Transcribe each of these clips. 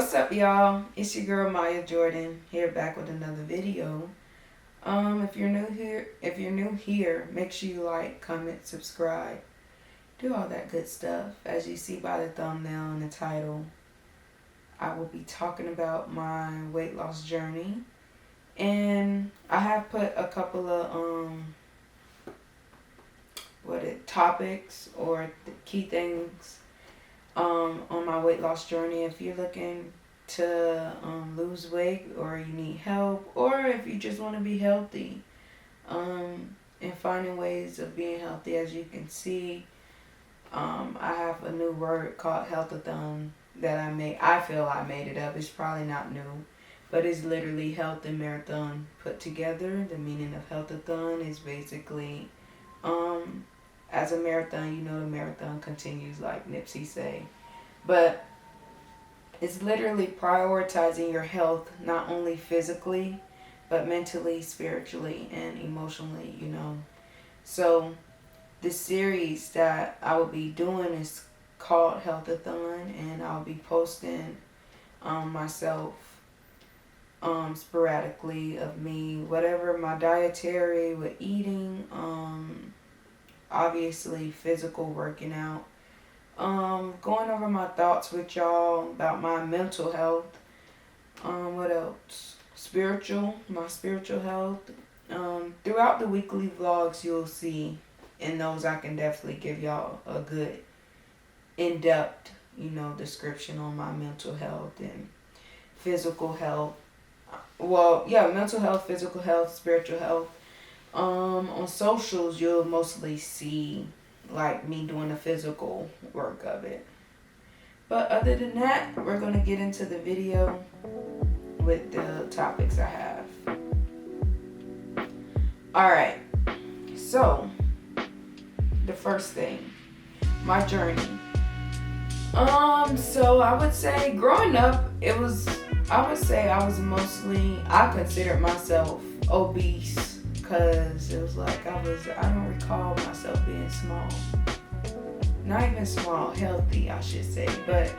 What's up, y'all? It's your girl Maya Jordan here, back with another video. If you're new here, make sure you like, comment, subscribe, do all that good stuff. As you see by the thumbnail and the title, I will be talking about my weight loss journey, and I have put a couple of topics or key things on my weight loss journey. If you're looking to lose weight, or you need help, or if you just want to be healthy, and finding ways of being healthy. As you can see, I have a new word called Healthathon that I feel I made it up. It's probably not new, but it's literally health and marathon put together. The meaning of Healthathon is basically, as a marathon, the marathon continues, like Nipsey say. But it's literally prioritizing your health, not only physically, but mentally, spiritually, and emotionally, So this series that I will be doing is called Healthathon, and I'll be posting myself sporadically of me, whatever my dietary with eating, obviously physical working out, going over my thoughts with y'all about my mental health, what else, my spiritual health. Throughout the weekly vlogs, you'll see in those I can definitely give y'all a good in-depth description on my mental health and physical health. Mental health, physical health, spiritual health. On socials, you'll mostly see like me doing the physical work of it. But other than that, we're going to get into the video with the topics I have. Alright, so the first thing, my journey. So I would say growing up, I considered myself obese, because it was like I don't recall myself being small. Not even small, healthy, I should say. But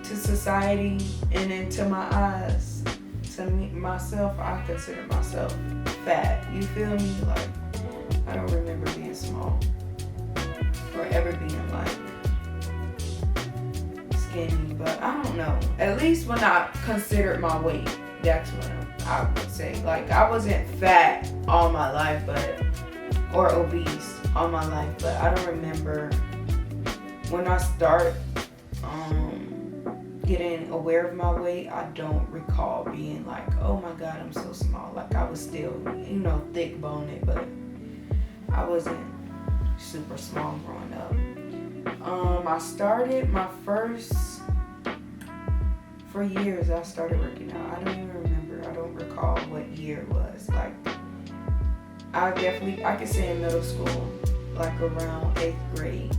to society and into my eyes, to me, myself, I consider myself fat. You feel me? Like, I don't remember being small or ever being like skinny, but I don't know. At least when I considered my weight, that's when I would say, like, I wasn't fat all my life, or obese all my life, but I don't remember when I start getting aware of my weight. I don't recall being like, oh my god, I'm so small. Like, I was still, thick boned, but I wasn't super small growing up. I started for years I started working out. I don't even remember. I don't recall what year it was. Like, I could say in middle school, like around 8th grade,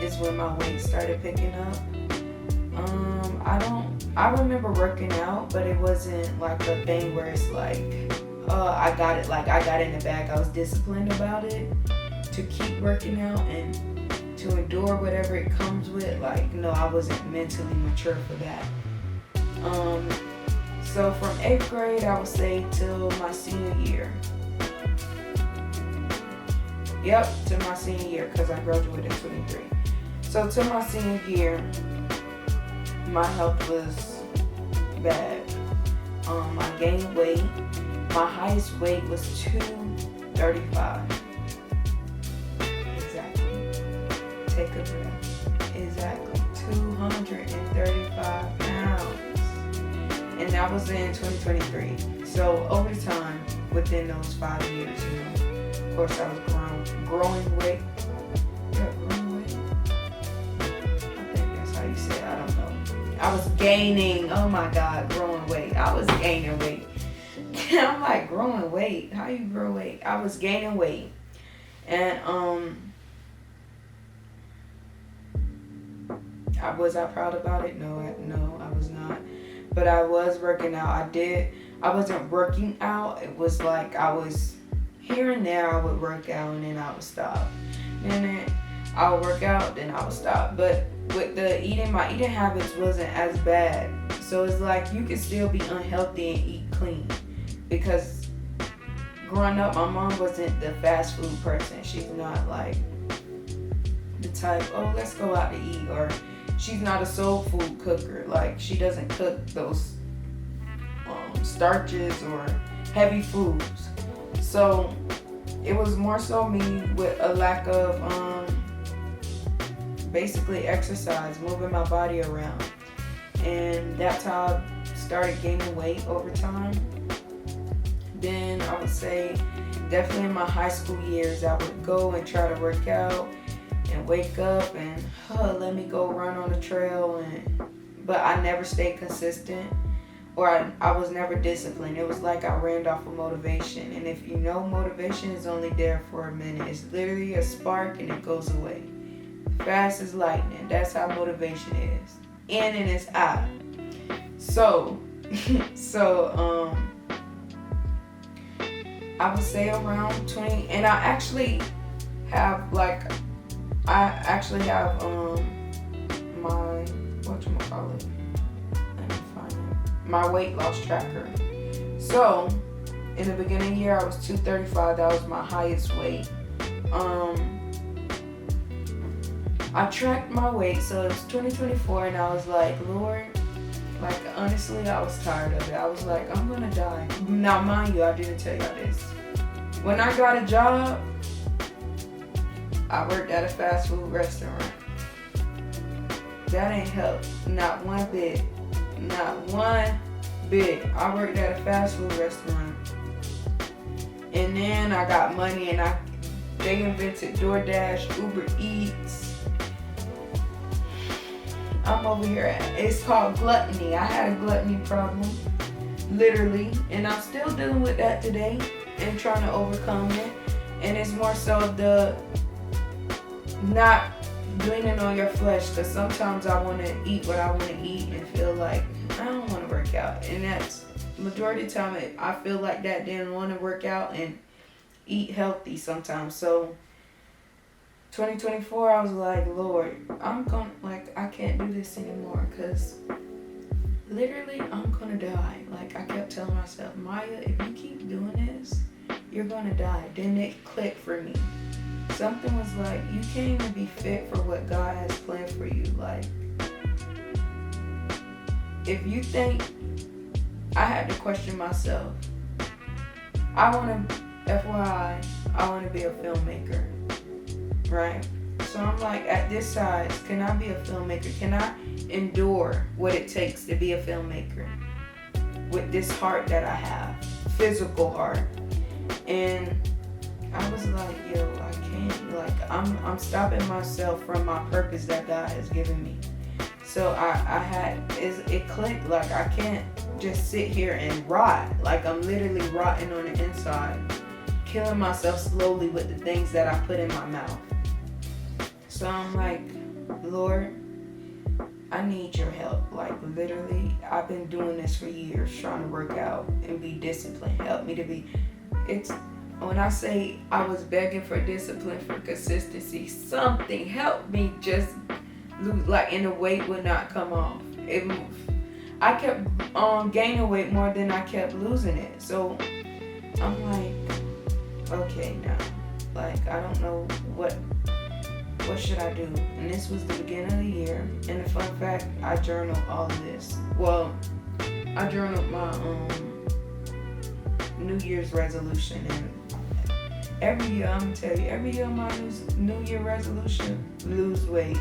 is when my weight started picking up. I remember working out, but it wasn't like a thing where it's like, I got in the bag. I was disciplined about it to keep working out and to endure whatever it comes with. Like, no, I wasn't mentally mature for that. So from 8th grade, I would say till my senior year. Yep, to my senior year, because I graduated in 23. So till my senior year, my health was bad. I gained weight. My highest weight was 235. Exactly. Take a breath. Exactly. 235 pounds. And that was in 2023. So over time, within those 5 years, of course, I was growing weight. Yeah, growing weight. I think that's how you say it. I don't know. I was gaining. Oh my God, growing weight. I was gaining weight. I'm like, growing weight? How you grow weight? I was gaining weight. And was I proud about it? No, I was not. But I was working out. I wasn't working out. It was like I was here and there. I would work out and then I would stop. And then I would work out, then I would stop. But with the eating, my eating habits wasn't as bad. So it's like you can still be unhealthy and eat clean. Because growing up, my mom wasn't the fast food person. She's not like the type, oh, let's go out to eat. Or she's not a soul food cooker. Like, she doesn't cook those starches or heavy foods. So it was more so me with a lack of basically exercise, moving my body around. And that's how I started gaining weight over time. Then I would say definitely in my high school years, I would go and try to work out and wake up and let me go run on the trail, but I never stayed consistent, or I was never disciplined. It was like I ran off of motivation. And if you know, motivation is only there for a minute. It's literally a spark and it goes away. Fast as lightning. That's how motivation is. In and it's out. So I would say around 20, and I actually have my whatchamacallit, let me find it, my weight loss tracker. So in the beginning of the year I was 235. That was my highest weight. I tracked my weight, so it was 2024, and I was like, Lord, like, honestly, I was tired of it. I was like, I'm gonna die. Now, mind you, I didn't tell y'all this. When I got a job, I worked at a fast food restaurant. That ain't helped. Not one bit. Not one bit. I worked at a fast food restaurant. And then I got money, and they invented DoorDash, Uber Eats. I'm over here it's called gluttony. I had a gluttony problem, literally, and I'm still dealing with that today and trying to overcome it. And it's more so the not leaning on your flesh, because sometimes I want to eat what I want to eat and feel like I don't want to work out, and that's majority of the time I feel like that, didn't want to work out and eat healthy sometimes. So 2024, I was like, Lord, I can't do this anymore, because literally I'm gonna die. Like, I kept telling myself, Maya, if you keep doing this, you're gonna die. Then it clicked for me. Something was like, you can't even be fit for what God has planned for you. Like, if you think, I had to question myself. FYI, I want to be a filmmaker. Right? So I'm like, at this size, can I be a filmmaker? Can I endure what it takes to be a filmmaker with this heart that I have, physical heart? And I was like, yo, I can't. Like, I'm stopping myself from my purpose that God has given me. So it clicked. Like, I can't just sit here and rot. Like, I'm literally rotting on the inside, killing myself slowly with the things that I put in my mouth. So I'm like, Lord, I need your help. Like, literally, I've been doing this for years, trying to work out and be disciplined. Help me to be, when I say I was begging for discipline, for consistency, something helped me just lose, like, and the weight would not come off. I kept gaining weight more than I kept losing it. So I'm like, okay, now, like, I don't know what should I do? And this was the beginning of the year. And the fun fact, I journaled all of this. Well, I journaled my New Year's resolution. And every year, I'm going to tell you, every year my New Year resolution, lose weight.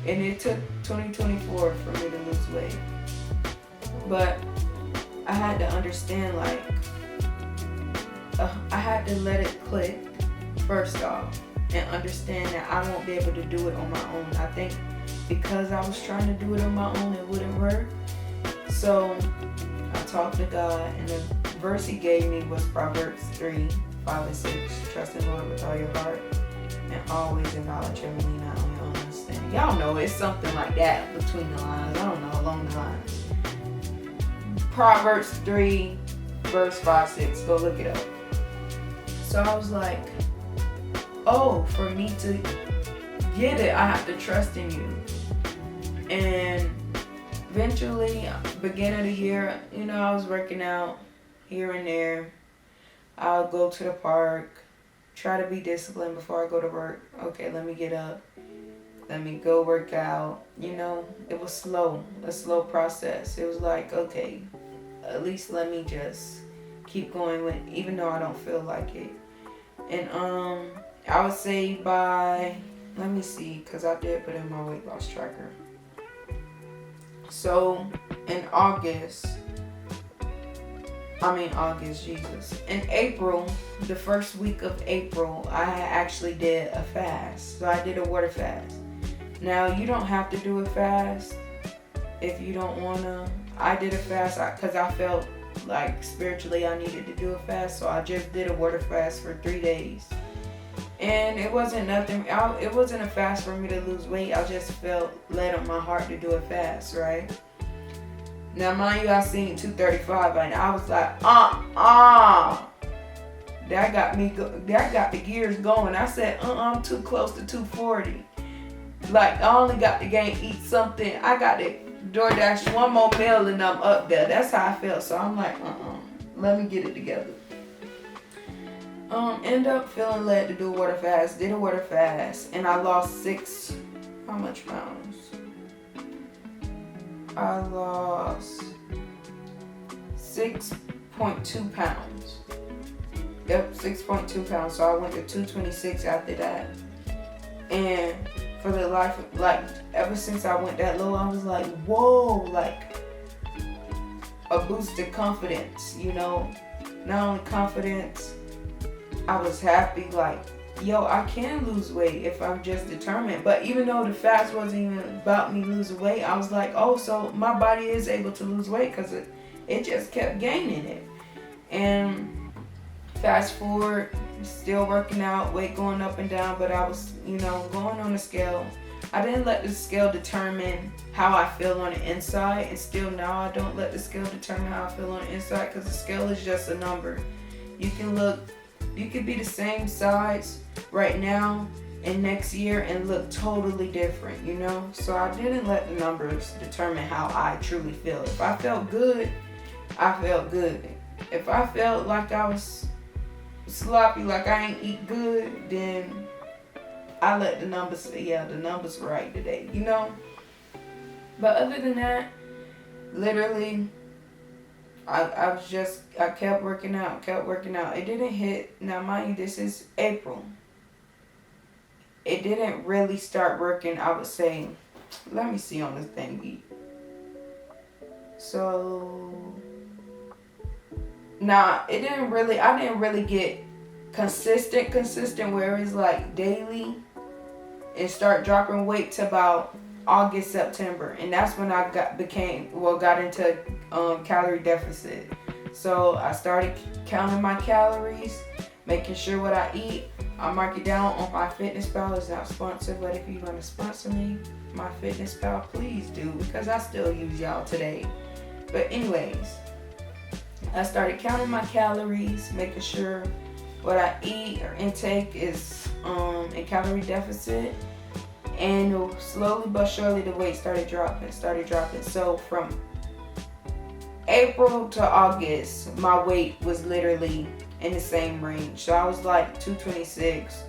And it took 2024 for me to lose weight. But I had to understand, like, I had to let it click first off, and understand that I won't be able to do it on my own. I think because I was trying to do it on my own, it wouldn't work. So I talked to God, and the verse he gave me was Proverbs 3, 5, and 6. Trust in the Lord with all your heart, and always acknowledge him and lean not on your own understanding. Y'all know it's something like that between the lines. I don't know, along the lines. Proverbs 3, verse 5, 6. Go look it up. So I was like, oh, for me to get it, I have to trust in you. And eventually, beginning of the year, I was working out here and there. I'll go to the park, try to be disciplined before I go to work. Okay, let me get up. Let me go work out. It was a slow process. It was like, okay, at least let me just keep going with, even though I don't feel like it. And I would say by, let me see, because I did put in my weight loss tracker. So in in April, the first week of April, I actually did a fast. So I did a water fast. Now, you don't have to do a fast if you don't want to. I did a fast because I felt like spiritually I needed to do a fast. So I just did a water fast for 3 days. And it wasn't nothing. It wasn't a fast for me to lose weight. I just felt led on my heart to do a fast, right? Now, mind you, I seen 235 and I was like, That got the gears going. I said, I'm too close to 240. Like, I only got to eat something. I got to DoorDash one more meal and I'm up there. That's how I felt. So I'm like, let me get it together. End up feeling led to do a water fast. Did a water fast. And I lost how much pounds? I lost 6.2 pounds. Yep, 6.2 pounds. So I went to 226 after that. And for the life of, ever since I went that low, I was like, whoa, like a boost of confidence, Not only confidence, I was happy, like, yo, I can lose weight if I'm just determined. But even though the fast wasn't even about me losing weight, I was like, oh, so my body is able to lose weight because it just kept gaining it. And fast forward, still working out, weight going up and down, but I was, going on the scale. I didn't let the scale determine how I feel on the inside, and still now I don't let the scale determine how I feel on the inside because the scale is just a number. You could be the same size right now and next year and look totally different, So I didn't let the numbers determine how I truly feel. If I felt good, I felt good. If I felt like I was sloppy, like I ain't eat good, then I let the numbers say, yeah, the numbers right today, But other than that, literally, I kept working out. It didn't hit, now mind you, this is April. It didn't really start working, I would say, let me see on this thing. So, I didn't really get consistent where it's like daily and start dropping weight to about August, September, and that's when I got into calorie deficit. So I started counting my calories, making sure what I eat. I mark it down on my MyFitnessPal. It's not sponsored, but if you want to sponsor me, MyFitnessPal, please do, because I still use y'all today. But anyways, I started counting my calories, making sure what I eat or intake is in calorie deficit. And slowly but surely the weight started dropping. So from April to August, my weight was literally in the same range. So I was like 226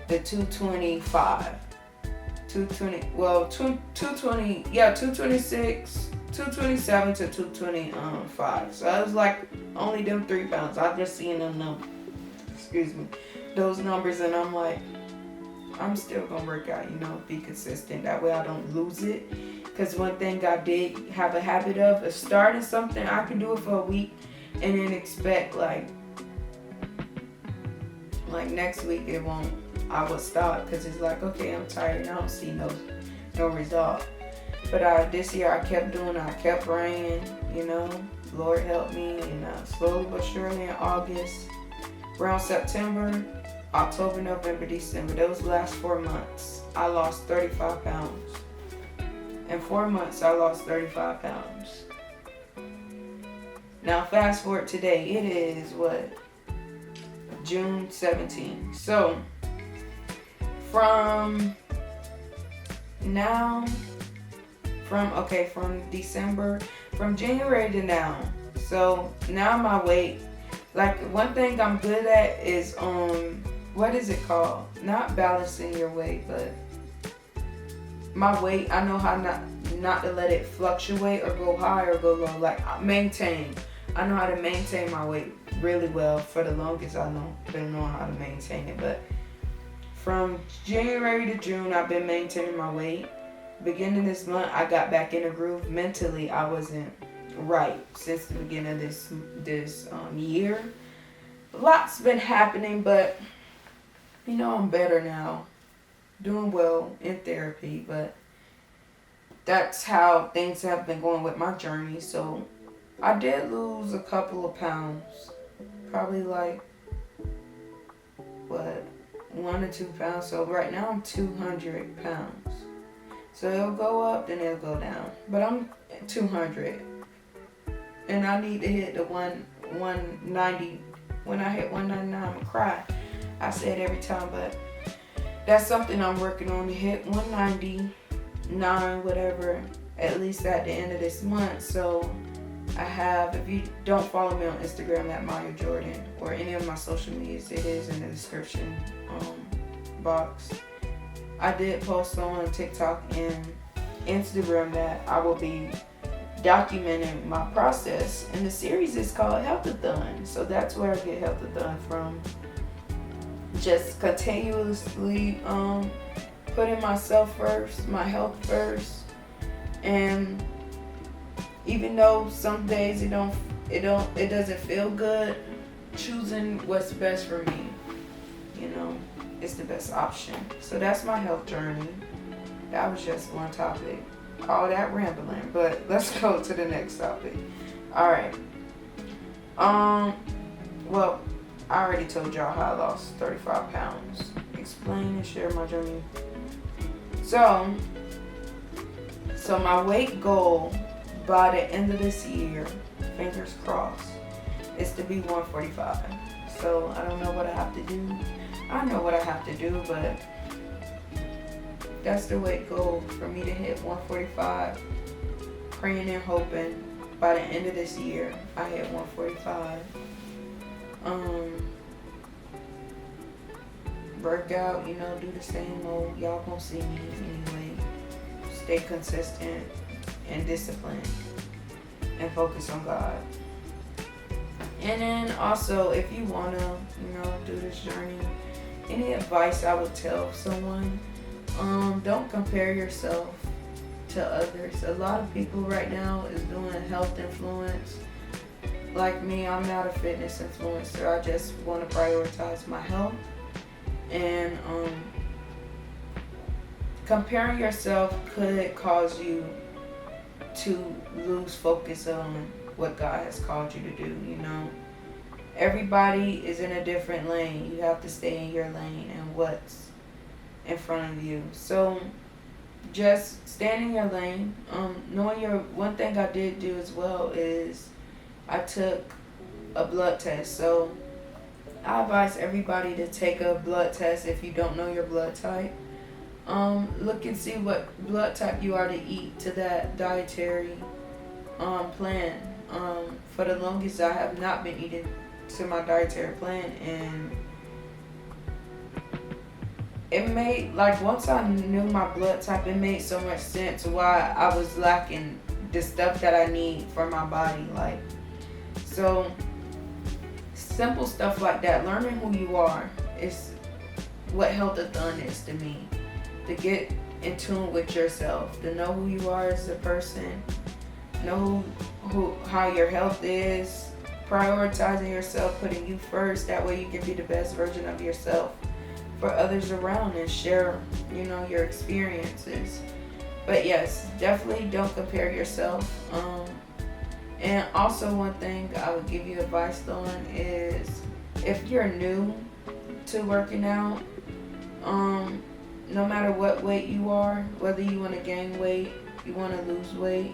to 225. 226, 227 to 225. So I was like only them 3 pounds. I just seen those numbers, and I'm like, I'm still gonna work out, be consistent. That way I don't lose it. Because one thing I did have a habit of is starting something, I can do it for a week and then expect like next week I would stop because it's like, okay, I'm tired and I don't see no result. But this year I kept doing it. I kept praying, Lord help me. And slowly but surely in August, around September, October, November, December, those last 4 months, I lost 35 pounds. In 4 months, I lost 35 pounds. Now, fast forward today, it is June 17th. So, from now, from December, from January to now. So now my weight, like one thing I'm good at is what is it called? Not balancing your weight, but my weight. I know how not to let it fluctuate or go high or go low. Like maintain. I know how to maintain my weight really well. For the longest, been knowing how to maintain it. But from January to June, I've been maintaining my weight. Beginning this month, I got back in a groove. Mentally, I wasn't right since the beginning of this year. Lots been happening, but I'm better now. Doing well in therapy, but that's how things have been going with my journey. So I did lose a couple of pounds, probably like 1 or 2 pounds. So right now I'm 200 pounds. So it'll go up, then it'll go down. But I'm 200, and I need to hit the 190. When I hit 199, I'm gonna cry. I say it every time, but that's something I'm working on, to hit 199, whatever, at least at the end of this month. So I have, if you don't follow me on Instagram at Maya Jordan or any of my social medias, it is in the description box. I did post on TikTok and Instagram that I will be documenting my process, and the series is called Healthathon. So that's where I get Healthathon from. Just continuously putting myself first, my health first, and even though some days it doesn't feel good, choosing what's best for me, is the best option. So that's my health journey. That was just one topic. All that rambling, but let's go to the next topic. All right. Well, I already told y'all how I lost 35 pounds. Explain and share my journey. So my weight goal by the end of this year, fingers crossed, is to be 145. So I don't know what I have to do. I know what I have to do, but that's the weight goal for me to hit 145. Praying and hoping by the end of this year I hit 145. Work out, do the same old. Y'all gonna see me anyway. Stay consistent and disciplined and focus on God. And then also, if you wanna, do this journey, any advice I would tell someone, don't compare yourself to others. A lot of people right now is doing health influence. Like me, I'm not a fitness influencer. I just want to prioritize my health. And comparing yourself could cause you to lose focus on what God has called you to do, Everybody is in a different lane. You have to stay in your lane and what's in front of you. So just stay in your lane. One thing I did do as well is I took a blood test. So I advise everybody to take a blood test if you don't know your blood type. Look and see what blood type you are to eat to that dietary plan. For the longest, I have not been eating to my dietary plan, and it made, once I knew my blood type, it made so much sense why I was lacking the stuff that I need for my body. So simple stuff like that. Learning who you are is what Healthathon is to me. To get in tune with yourself, to know who you are as a person, know how your health is, prioritizing yourself, putting you first. That way you can be the best version of yourself for others around and share, your experiences. But yes, definitely don't compare yourself. And also one thing I would give you advice on is, if you're new to working out, no matter what weight you are, whether you want to gain weight, you want to lose weight,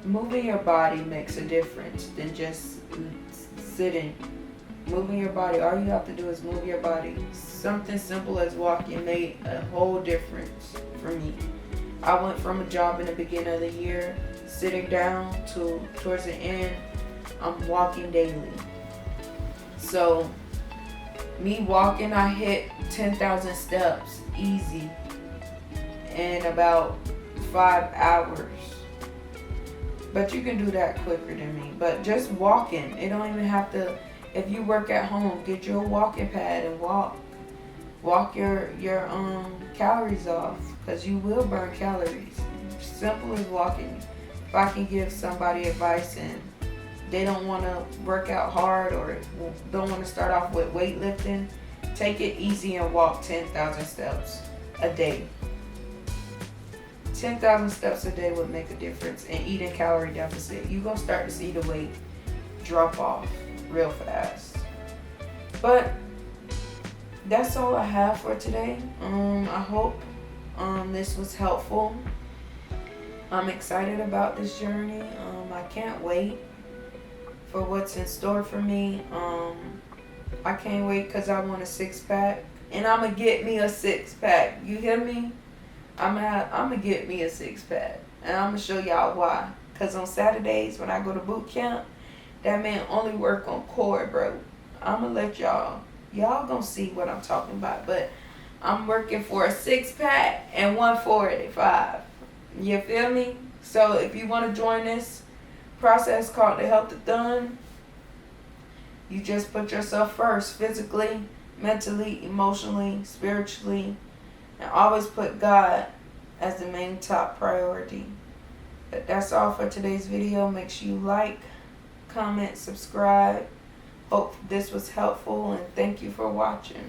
moving your body makes a difference than just sitting Moving your body. All you have to do is move your body. Something simple as walking made a whole difference for me. I went from a job in the beginning of the year, sitting down, to towards the end, I'm walking daily. So, me walking, I hit 10,000 steps easy in about 5 hours. But you can do that quicker than me. But just walking, it don't even have to. If you work at home, get your walking pad and walk. Walk your calories off, because you will burn calories. Simple as walking. If I can give somebody advice and they don't want to work out hard or don't want to start off with weightlifting, take it easy and walk 10,000 steps a day. 10,000 steps a day would make a difference in eating calorie deficit. You're going to start to see the weight drop off real fast. But that's all I have for today. I hope this was helpful. I'm excited about this journey. I can't wait for what's in store for me. I can't wait because I want a 6-pack. And I'm going to get me a 6-pack. You hear me? I'm gonna get me a 6-pack. And I'm going to show y'all why. Because on Saturdays when I go to boot camp, that man only work on core, bro. I'm going to let y'all gonna see what I'm talking about. But I'm working for a 6-pack and 145. You feel me? So if you want to join this process called the Healthathon, you just put yourself first, physically, mentally, emotionally, spiritually, and always put God as the main top priority. But that's all for today's video. Make sure you like, comment, subscribe. Hope this was helpful, and thank you for watching.